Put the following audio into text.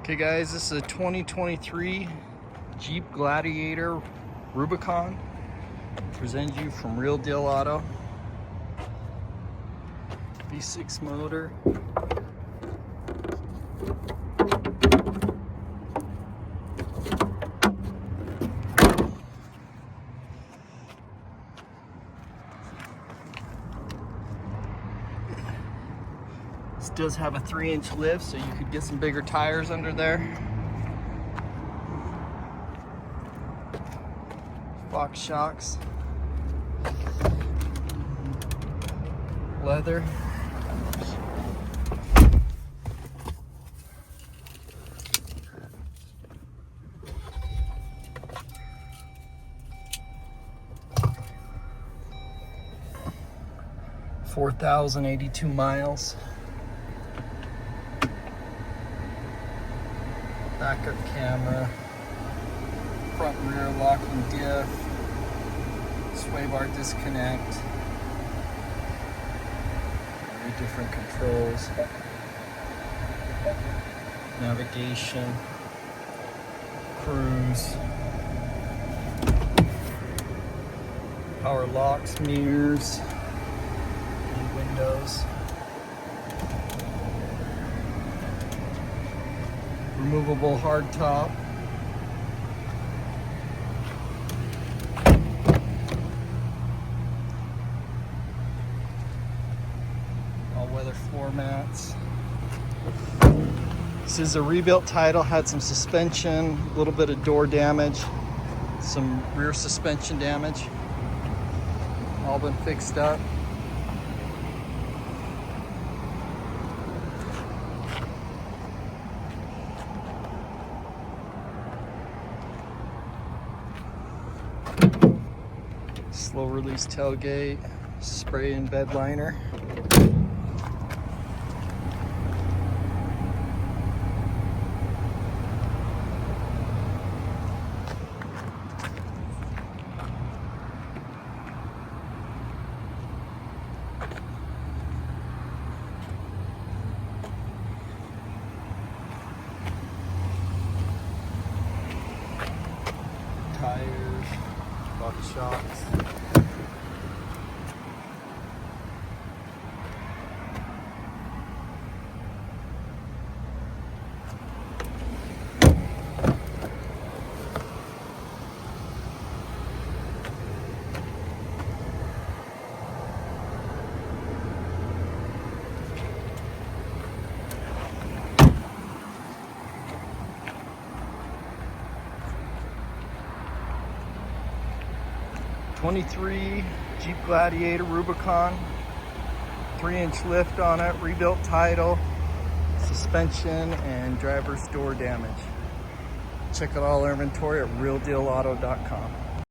Okay guys, this is a 2023 Jeep Gladiator Rubicon. Present you from Real Deal Auto. V6 motor. This does have a 3-inch lift, so you could get some bigger tires under there. Box shocks. Leather. $4,082 miles. Backup camera, front and rear locking diff, sway bar disconnect, very different controls, navigation, cruise, power locks, mirrors, and windows. Removable hard top. All weather floor mats. This is a rebuilt title, had some suspension, a little bit of door damage, some rear suspension damage. All been fixed up. Slow release tailgate, spray and bed liner. Tires, box shocks. '23 Jeep Gladiator Rubicon, 3-inch lift on it, rebuilt title, suspension, and driver's door damage. Check out all our inventory at realdealauto.com.